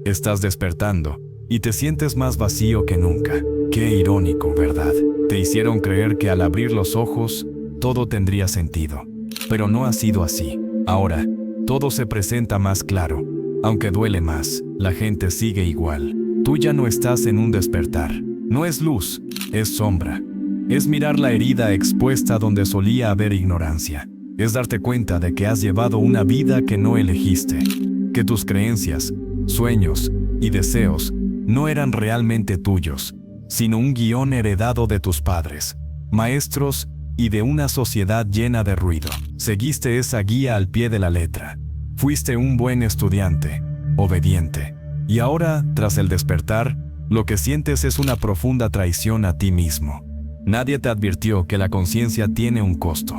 Estás despertando y te sientes más vacío que nunca. Qué irónico, ¿verdad? Te hicieron creer que al abrir los ojos, todo tendría sentido. Pero no ha sido así. Ahora, todo se presenta más claro. Aunque duele más, la gente sigue igual. Tú ya no estás en un despertar. No es luz, es sombra. Es mirar la herida expuesta donde solía haber ignorancia. Es darte cuenta de que has llevado una vida que no elegiste. Que tus creencias, sueños y deseos no eran realmente tuyos, sino un guión heredado de tus padres, maestros y de una sociedad llena de ruido. Seguiste esa guía al pie de la letra. Fuiste un buen estudiante, obediente. Y ahora, tras el despertar, lo que sientes es una profunda traición a ti mismo. Nadie te advirtió que la conciencia tiene un costo.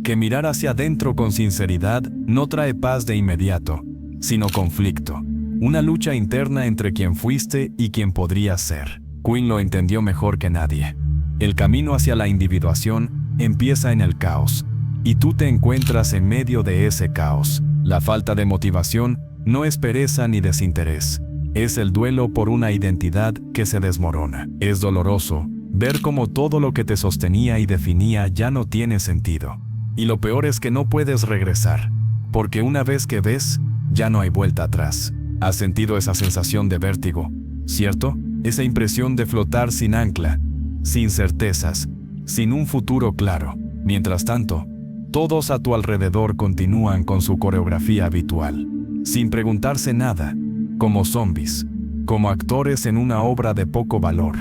Que mirar hacia adentro con sinceridad no trae paz de inmediato, sino conflicto. Una lucha interna entre quien fuiste y quien podrías ser. Quinn lo entendió mejor que nadie. El camino hacia la individuación empieza en el caos, y tú te encuentras en medio de ese caos. La falta de motivación no es pereza ni desinterés. Es el duelo por una identidad que se desmorona. Es doloroso ver cómo todo lo que te sostenía y definía ya no tiene sentido. Y lo peor es que no puedes regresar, porque una vez que ves, ya no hay vuelta atrás. ¿Has sentido esa sensación de vértigo, cierto? Esa impresión de flotar sin ancla, sin certezas, sin un futuro claro. Mientras tanto, todos a tu alrededor continúan con su coreografía habitual, sin preguntarse nada, como zombies, como actores en una obra de poco valor.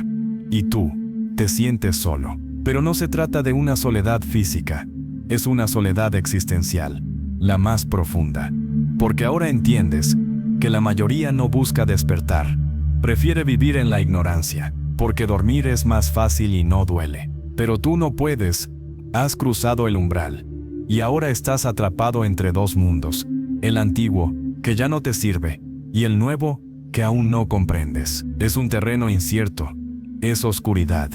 Y tú, te sientes solo. Pero no se trata de una soledad física, es una soledad existencial, la más profunda. Porque ahora entiendes que la mayoría no busca despertar, prefiere vivir en la ignorancia, porque dormir es más fácil y no duele. Pero tú no puedes, has cruzado el umbral, y ahora estás atrapado entre dos mundos, el antiguo, que ya no te sirve, y el nuevo, que aún no comprendes. Es un terreno incierto, es oscuridad,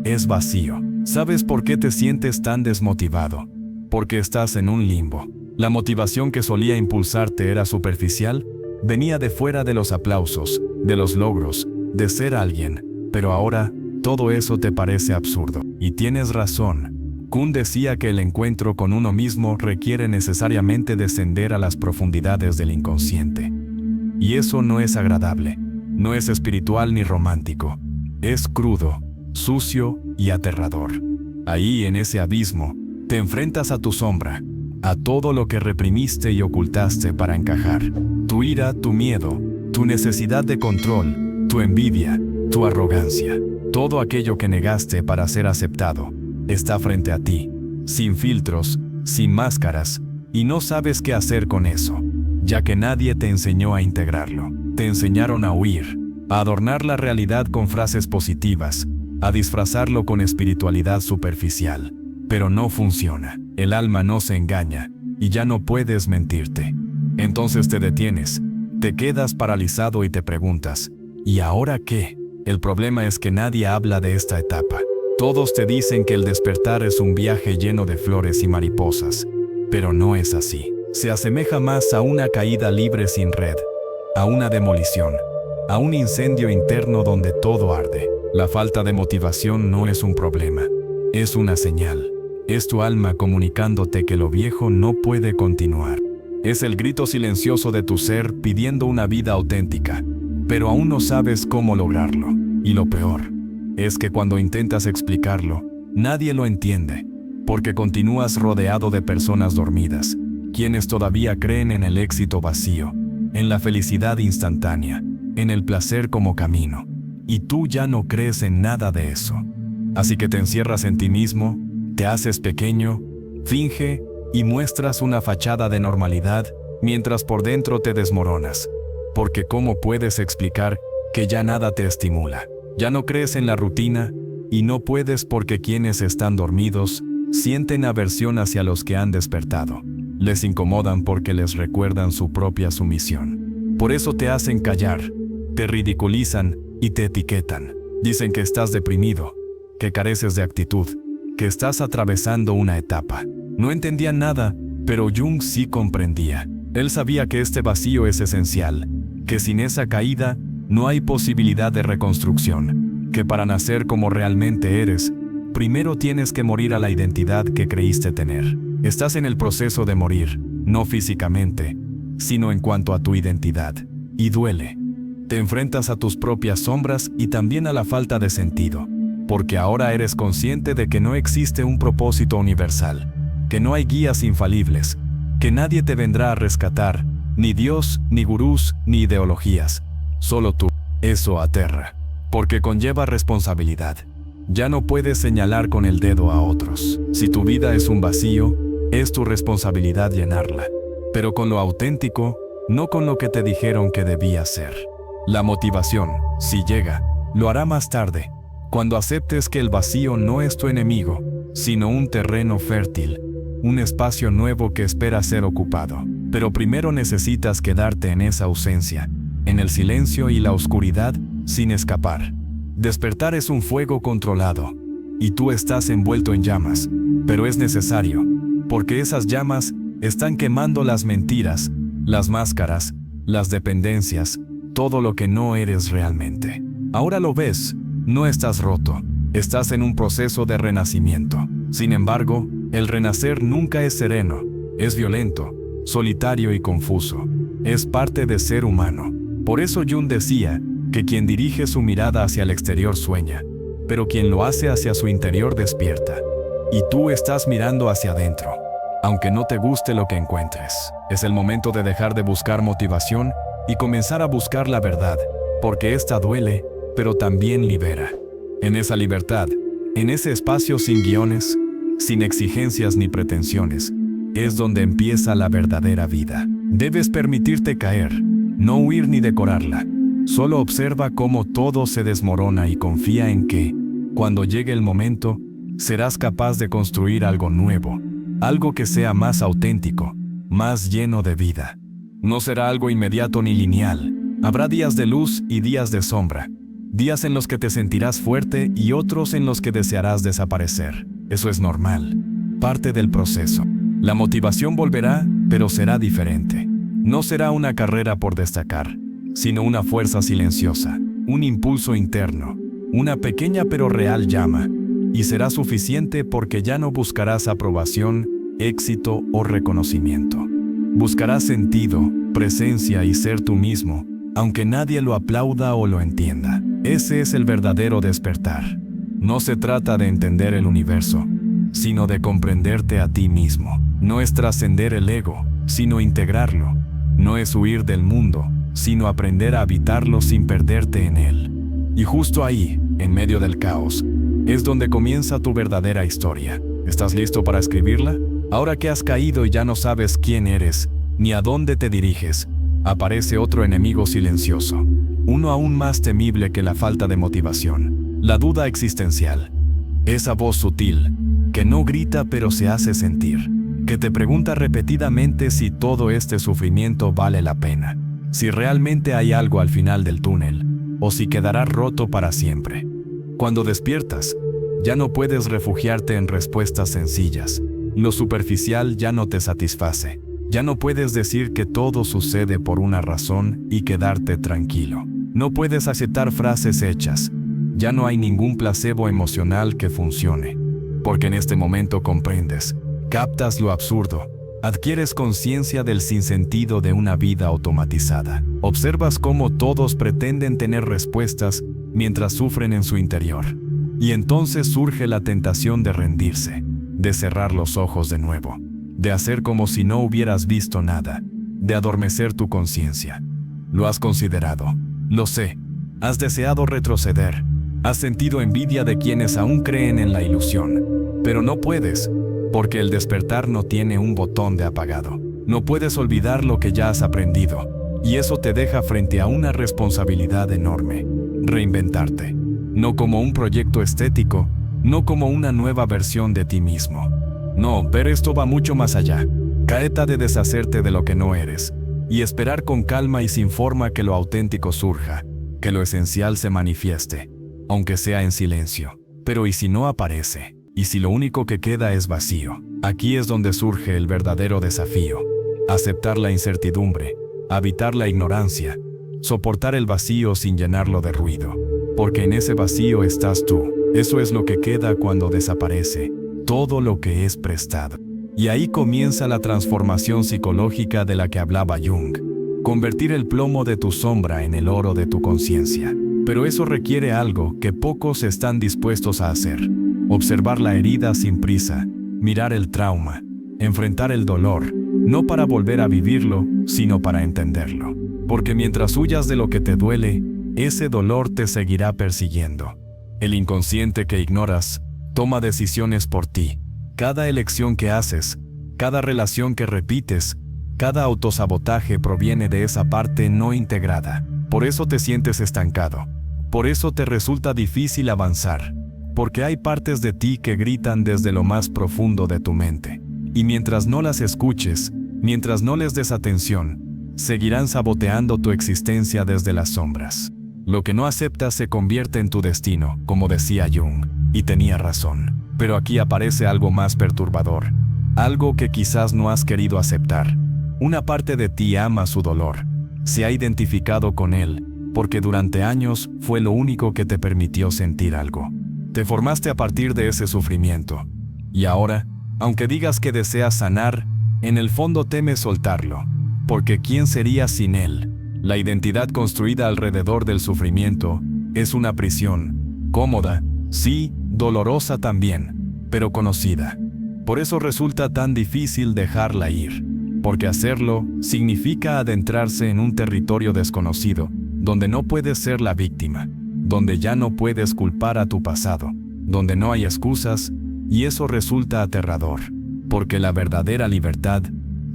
es vacío. ¿Sabes por qué te sientes tan desmotivado? Porque estás en un limbo. La motivación que solía impulsarte era superficial, venía de fuera de los aplausos, de los logros, de ser alguien, pero ahora todo eso te parece absurdo. Y tienes razón. Kuhn decía que el encuentro con uno mismo requiere necesariamente descender a las profundidades del inconsciente. Y eso no es agradable, no es espiritual ni romántico, es crudo, sucio y aterrador. Ahí, en ese abismo, te enfrentas a tu sombra, a todo lo que reprimiste y ocultaste para encajar. Tu ira, tu miedo, tu necesidad de control, tu envidia, tu arrogancia, todo aquello que negaste para ser aceptado, está frente a ti, sin filtros, sin máscaras, y no sabes qué hacer con eso, ya que nadie te enseñó a integrarlo. Te enseñaron a huir, a adornar la realidad con frases positivas, a disfrazarlo con espiritualidad superficial. Pero no funciona. El alma no se engaña, y ya no puedes mentirte. Entonces te detienes, te quedas paralizado y te preguntas, ¿y ahora qué? El problema es que nadie habla de esta etapa. Todos te dicen que el despertar es un viaje lleno de flores y mariposas, pero no es así. Se asemeja más a una caída libre sin red, a una demolición, a un incendio interno donde todo arde. La falta de motivación no es un problema, es una señal. Es tu alma comunicándote que lo viejo no puede continuar. Es el grito silencioso de tu ser pidiendo una vida auténtica, pero aún no sabes cómo lograrlo. Y lo peor es que cuando intentas explicarlo, nadie lo entiende, porque continúas rodeado de personas dormidas, quienes todavía creen en el éxito vacío, en la felicidad instantánea, en el placer como camino. Y tú ya no crees en nada de eso. Así que te encierras en ti mismo, te haces pequeño, finge y muestras una fachada de normalidad mientras por dentro te desmoronas. Porque ¿cómo puedes explicar que ya nada te estimula? Ya no crees en la rutina y no puedes porque quienes están dormidos sienten aversión hacia los que han despertado. Les incomodan porque les recuerdan su propia sumisión. Por eso te hacen callar, te ridiculizan y te etiquetan. Dicen que estás deprimido, que careces de actitud, que estás atravesando una etapa. No entendían nada, pero Jung sí comprendía. Él sabía que este vacío es esencial, que sin esa caída no hay posibilidad de reconstrucción, que para nacer como realmente eres, primero tienes que morir a la identidad que creíste tener. Estás en el proceso de morir, no físicamente, sino en cuanto a tu identidad. Y duele. Te enfrentas a tus propias sombras y también a la falta de sentido, porque ahora eres consciente de que no existe un propósito universal, que no hay guías infalibles, que nadie te vendrá a rescatar, ni Dios, ni gurús, ni ideologías, solo tú. Eso aterra, porque conlleva responsabilidad. Ya no puedes señalar con el dedo a otros. Si tu vida es un vacío, es tu responsabilidad llenarla, pero con lo auténtico, no con lo que te dijeron que debía ser. La motivación, si llega, lo hará más tarde, cuando aceptes que el vacío no es tu enemigo, sino un terreno fértil, un espacio nuevo que espera ser ocupado. Pero primero necesitas quedarte en esa ausencia, en el silencio y la oscuridad, sin escapar. Despertar es un fuego controlado, y tú estás envuelto en llamas, pero es necesario, porque esas llamas están quemando las mentiras, las máscaras, las dependencias, todo lo que no eres realmente. Ahora lo ves, no estás roto, estás en un proceso de renacimiento. Sin embargo, el renacer nunca es sereno, es violento, solitario y confuso. Es parte de ser humano. Por eso Jung decía que quien dirige su mirada hacia el exterior sueña, pero quien lo hace hacia su interior despierta. Y tú estás mirando hacia adentro. Aunque no te guste lo que encuentres, es el momento de dejar de buscar motivación y comenzar a buscar la verdad, porque esta duele, pero también libera. En esa libertad, en ese espacio sin guiones, sin exigencias ni pretensiones, es donde empieza la verdadera vida. Debes permitirte caer, no huir ni decorarla. Solo observa cómo todo se desmorona y confía en que, cuando llegue el momento, serás capaz de construir algo nuevo, algo que sea más auténtico, más lleno de vida. No será algo inmediato ni lineal. Habrá días de luz y días de sombra, días en los que te sentirás fuerte y otros en los que desearás desaparecer. Eso es normal, parte del proceso. La motivación volverá, pero será diferente. No será una carrera por destacar, sino una fuerza silenciosa, un impulso interno, una pequeña pero real llama, y será suficiente porque ya no buscarás aprobación, éxito o reconocimiento. Buscarás sentido, presencia y ser tú mismo, aunque nadie lo aplauda o lo entienda. Ese es el verdadero despertar. No se trata de entender el universo, sino de comprenderte a ti mismo. No es trascender el ego, sino integrarlo. No es huir del mundo, sino aprender a habitarlo sin perderte en él. Y justo ahí, en medio del caos, es donde comienza tu verdadera historia. ¿Estás listo para escribirla? Ahora que has caído y ya no sabes quién eres, ni a dónde te diriges, aparece otro enemigo silencioso, uno aún más temible que la falta de motivación, la duda existencial. Esa voz sutil, que no grita pero se hace sentir, que te pregunta repetidamente si todo este sufrimiento vale la pena, si realmente hay algo al final del túnel, o si quedarás roto para siempre. Cuando despiertas, ya no puedes refugiarte en respuestas sencillas. Lo superficial ya no te satisface. Ya no puedes decir que todo sucede por una razón y quedarte tranquilo. No puedes aceptar frases hechas. Ya no hay ningún placebo emocional que funcione. Porque en este momento comprendes, captas lo absurdo, adquieres conciencia del sinsentido de una vida automatizada. Observas cómo todos pretenden tener respuestas mientras sufren en su interior. Y entonces surge la tentación de rendirse, de cerrar los ojos de nuevo, de hacer como si no hubieras visto nada, de adormecer tu conciencia. Lo has considerado, lo sé, has deseado retroceder, has sentido envidia de quienes aún creen en la ilusión, pero no puedes, porque el despertar no tiene un botón de apagado. No puedes olvidar lo que ya has aprendido, y eso te deja frente a una responsabilidad enorme: reinventarte, no como un proyecto estético, no como una nueva versión de ti mismo. No, pero esto va mucho más allá. Trata de deshacerte de lo que no eres, y esperar con calma y sin forma que lo auténtico surja, que lo esencial se manifieste, aunque sea en silencio. Pero ¿y si no aparece? ¿Y si lo único que queda es vacío? Aquí es donde surge el verdadero desafío: aceptar la incertidumbre, habitar la ignorancia, soportar el vacío sin llenarlo de ruido. Porque en ese vacío estás tú. Eso es lo que queda cuando desaparece todo lo que es prestado. Y ahí comienza la transformación psicológica de la que hablaba Jung. Convertir el plomo de tu sombra en el oro de tu conciencia. Pero eso requiere algo que pocos están dispuestos a hacer. Observar la herida sin prisa, mirar el trauma, enfrentar el dolor, no para volver a vivirlo, sino para entenderlo. Porque mientras huyas de lo que te duele, ese dolor te seguirá persiguiendo. El inconsciente que ignoras toma decisiones por ti. Cada elección que haces, cada relación que repites, cada autosabotaje proviene de esa parte no integrada. Por eso te sientes estancado. Por eso te resulta difícil avanzar. Porque hay partes de ti que gritan desde lo más profundo de tu mente. Y mientras no las escuches, mientras no les des atención, seguirán saboteando tu existencia desde las sombras. Lo que no aceptas se convierte en tu destino, como decía Jung, y tenía razón. Pero aquí aparece algo más perturbador, algo que quizás no has querido aceptar. Una parte de ti ama su dolor, se ha identificado con él, porque durante años fue lo único que te permitió sentir algo. Te formaste a partir de ese sufrimiento, y ahora, aunque digas que deseas sanar, en el fondo temes soltarlo, porque ¿quién sería sin él? La identidad construida alrededor del sufrimiento es una prisión, cómoda, sí, dolorosa también, pero conocida. Por eso resulta tan difícil dejarla ir, porque hacerlo significa adentrarse en un territorio desconocido, donde no puedes ser la víctima, donde ya no puedes culpar a tu pasado, donde no hay excusas, y eso resulta aterrador, porque la verdadera libertad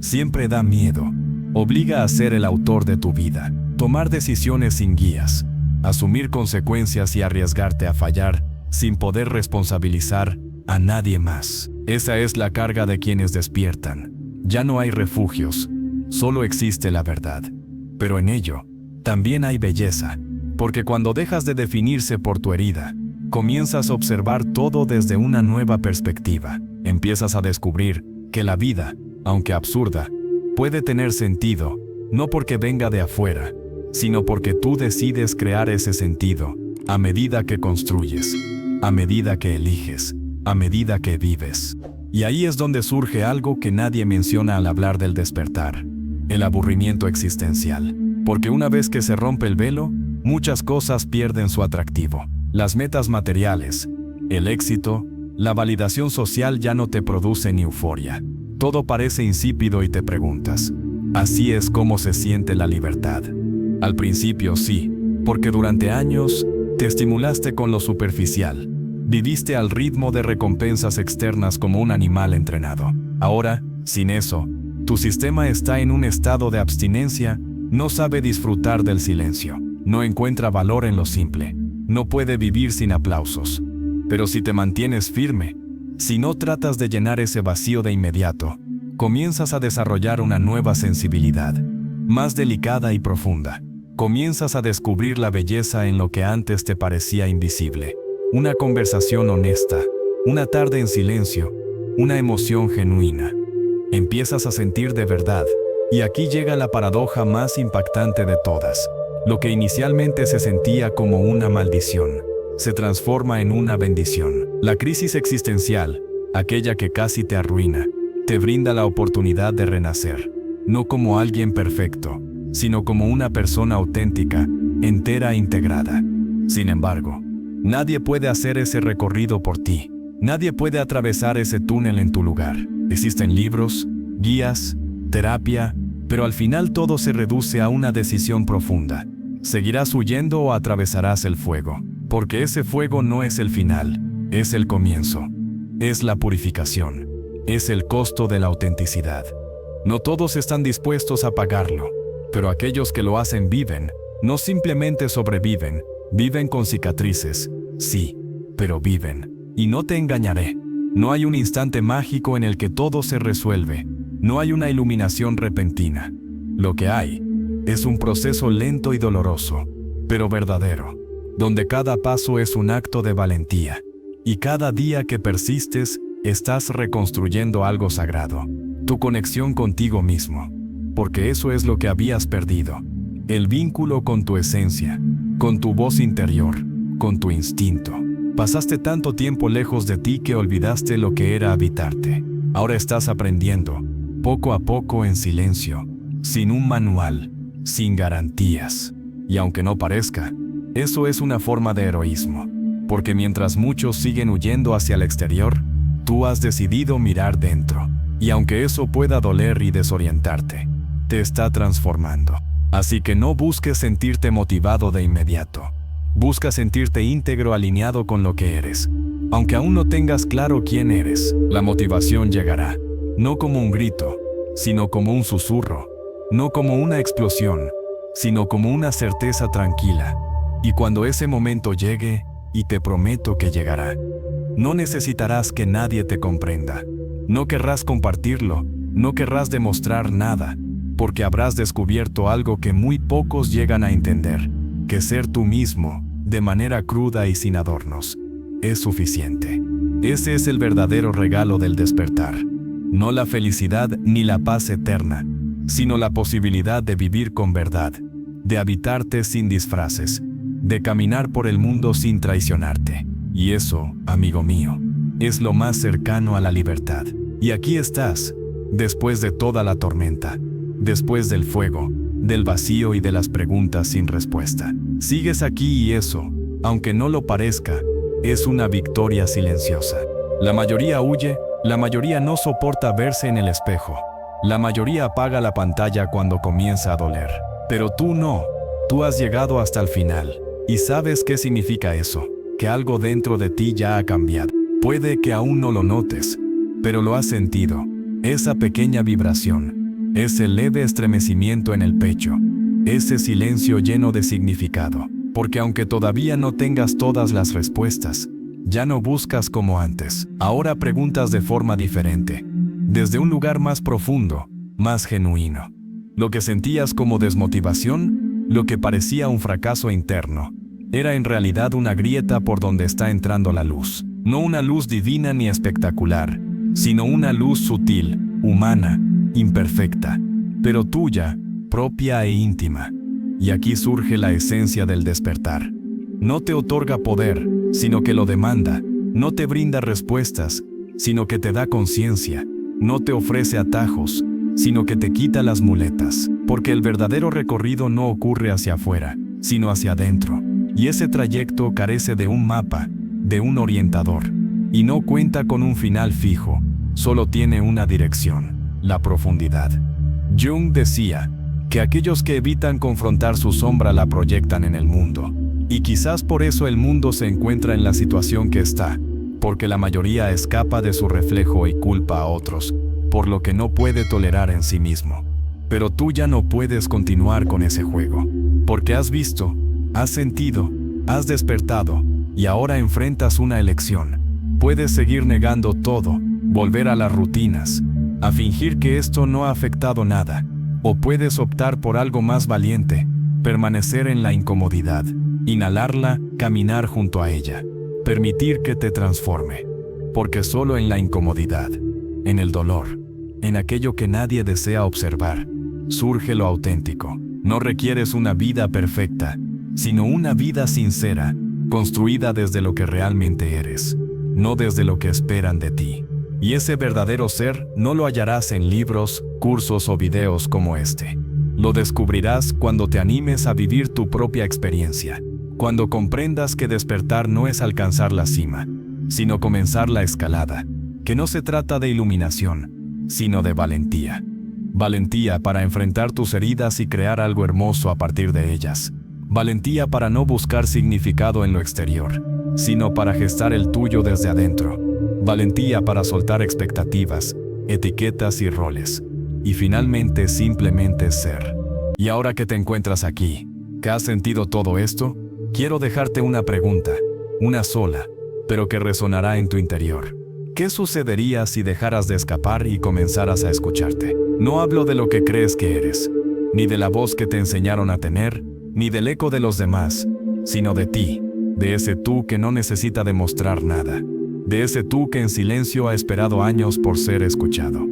siempre da miedo. Obliga a ser el autor de tu vida, tomar decisiones sin guías, asumir consecuencias y arriesgarte a fallar sin poder responsabilizar a nadie más. Esa es la carga de quienes despiertan. Ya no hay refugios, solo existe la verdad. Pero en ello, también hay belleza, porque cuando dejas de definirse por tu herida, comienzas a observar todo desde una nueva perspectiva. Empiezas a descubrir que la vida, aunque absurda, puede tener sentido, no porque venga de afuera, sino porque tú decides crear ese sentido, a medida que construyes, a medida que eliges, a medida que vives. Y ahí es donde surge algo que nadie menciona al hablar del despertar, el aburrimiento existencial. Porque una vez que se rompe el velo, muchas cosas pierden su atractivo. Las metas materiales, el éxito, la validación social ya no te producen euforia. Todo parece insípido y te preguntas, ¿así es como se siente la libertad? Al principio sí, porque durante años te estimulaste con lo superficial. Viviste al ritmo de recompensas externas como un animal entrenado. Ahora, sin eso, tu sistema está en un estado de abstinencia, no sabe disfrutar del silencio, no encuentra valor en lo simple, no puede vivir sin aplausos. Pero si te mantienes firme, si no tratas de llenar ese vacío de inmediato, comienzas a desarrollar una nueva sensibilidad, más delicada y profunda. Comienzas a descubrir la belleza en lo que antes te parecía invisible. Una conversación honesta, una tarde en silencio, una emoción genuina. Empiezas a sentir de verdad, y aquí llega la paradoja más impactante de todas. Lo que inicialmente se sentía como una maldición, se transforma en una bendición. La crisis existencial, aquella que casi te arruina, te brinda la oportunidad de renacer, no como alguien perfecto, sino como una persona auténtica, entera e integrada. Sin embargo, nadie puede hacer ese recorrido por ti. Nadie puede atravesar ese túnel en tu lugar. Existen libros, guías, terapia, pero al final todo se reduce a una decisión profunda. ¿Seguirás huyendo o atravesarás el fuego? Porque ese fuego no es el final, es el comienzo. Es la purificación. Es el costo de la autenticidad. No todos están dispuestos a pagarlo, pero aquellos que lo hacen viven, no simplemente sobreviven, viven con cicatrices, sí, pero viven. Y no te engañaré, no hay un instante mágico en el que todo se resuelve, no hay una iluminación repentina. Lo que hay es un proceso lento y doloroso, pero verdadero, donde cada paso es un acto de valentía, y cada día que persistes, estás reconstruyendo algo sagrado, tu conexión contigo mismo, porque eso es lo que habías perdido, el vínculo con tu esencia, con tu voz interior, con tu instinto. Pasaste tanto tiempo lejos de ti que olvidaste lo que era habitarte. Ahora estás aprendiendo, poco a poco en silencio, sin un manual, sin garantías. Y aunque no parezca, eso es una forma de heroísmo, porque mientras muchos siguen huyendo hacia el exterior, tú has decidido mirar dentro. Y aunque eso pueda doler y desorientarte, te está transformando. Así que no busques sentirte motivado de inmediato. Busca sentirte íntegro, alineado con lo que eres. Aunque aún no tengas claro quién eres, la motivación llegará. No como un grito, sino como un susurro. No como una explosión, sino como una certeza tranquila. Y cuando ese momento llegue, y te prometo que llegará, no necesitarás que nadie te comprenda. No querrás compartirlo, no querrás demostrar nada, porque habrás descubierto algo que muy pocos llegan a entender, que ser tú mismo, de manera cruda y sin adornos, es suficiente. Ese es el verdadero regalo del despertar. No la felicidad ni la paz eterna, sino la posibilidad de vivir con verdad, de habitarte sin disfraces, de caminar por el mundo sin traicionarte. Y eso, amigo mío, es lo más cercano a la libertad. Y aquí estás, después de toda la tormenta, después del fuego, del vacío y de las preguntas sin respuesta. Sigues aquí y eso, aunque no lo parezca, es una victoria silenciosa. La mayoría huye, la mayoría no soporta verse en el espejo. La mayoría apaga la pantalla cuando comienza a doler. Pero tú no, tú has llegado hasta el final. ¿Y sabes qué significa eso? Que algo dentro de ti ya ha cambiado. Puede que aún no lo notes, pero lo has sentido. Esa pequeña vibración, ese leve estremecimiento en el pecho, ese silencio lleno de significado. Porque aunque todavía no tengas todas las respuestas, ya no buscas como antes. Ahora preguntas de forma diferente, desde un lugar más profundo, más genuino. Lo que sentías como desmotivación, lo que parecía un fracaso interno, era en realidad una grieta por donde está entrando la luz. No una luz divina ni espectacular, sino una luz sutil, humana, imperfecta, pero tuya, propia e íntima. Y aquí surge la esencia del despertar. No te otorga poder, sino que lo demanda. No te brinda respuestas, sino que te da conciencia. No te ofrece atajos, sino que te quita las muletas. Porque el verdadero recorrido no ocurre hacia afuera, sino hacia adentro. Y ese trayecto carece de un mapa, de un orientador. Y no cuenta con un final fijo, solo tiene una dirección: la profundidad. Jung decía que aquellos que evitan confrontar su sombra la proyectan en el mundo. Y quizás por eso el mundo se encuentra en la situación que está, porque la mayoría escapa de su reflejo y culpa a otros, por lo que no puede tolerar en sí mismo. Pero tú ya no puedes continuar con ese juego, porque has visto, has sentido, has despertado, y ahora enfrentas una elección. Puedes seguir negando todo, volver a las rutinas, a fingir que esto no ha afectado nada, o puedes optar por algo más valiente, permanecer en la incomodidad, inhalarla, caminar junto a ella, permitir que te transforme. Porque solo en la incomodidad, en el dolor, en aquello que nadie desea observar, surge lo auténtico. No requieres una vida perfecta, sino una vida sincera, construida desde lo que realmente eres, no desde lo que esperan de ti. Y ese verdadero ser no lo hallarás en libros, cursos o videos como este. Lo descubrirás cuando te animes a vivir tu propia experiencia, cuando comprendas que despertar no es alcanzar la cima, sino comenzar la escalada, que no se trata de iluminación, sino de valentía. Valentía para enfrentar tus heridas y crear algo hermoso a partir de ellas. Valentía para no buscar significado en lo exterior, sino para gestar el tuyo desde adentro. Valentía para soltar expectativas, etiquetas y roles. Y finalmente simplemente ser. Y ahora que te encuentras aquí, que has sentido todo esto, quiero dejarte una pregunta, una sola, pero que resonará en tu interior. ¿Qué sucedería si dejaras de escapar y comenzaras a escucharte? No hablo de lo que crees que eres, ni de la voz que te enseñaron a tener, ni del eco de los demás, sino de ti, de ese tú que no necesita demostrar nada, de ese tú que en silencio ha esperado años por ser escuchado.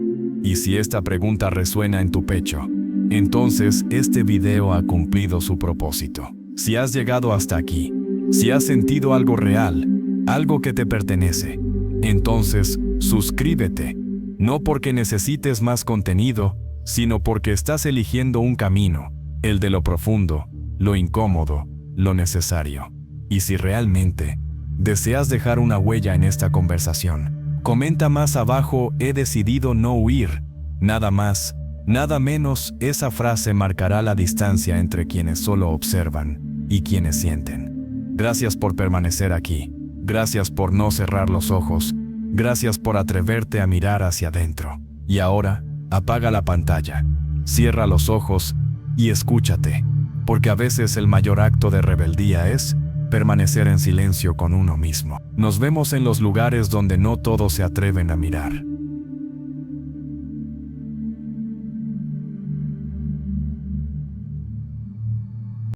Y si esta pregunta resuena en tu pecho, entonces este video ha cumplido su propósito. Si has llegado hasta aquí, si has sentido algo real, algo que te pertenece, entonces suscríbete, no porque necesites más contenido, sino porque estás eligiendo un camino, el de lo profundo, lo incómodo, lo necesario. Y si realmente deseas dejar una huella en esta conversación, comenta más abajo: he decidido no huir. Nada más, nada menos, esa frase marcará la distancia entre quienes solo observan y quienes sienten. Gracias por permanecer aquí. Gracias por no cerrar los ojos. Gracias por atreverte a mirar hacia adentro. Y ahora, apaga la pantalla, cierra los ojos y escúchate, porque a veces el mayor acto de rebeldía es permanecer en silencio con uno mismo. Nos vemos en los lugares donde no todos se atreven a mirar.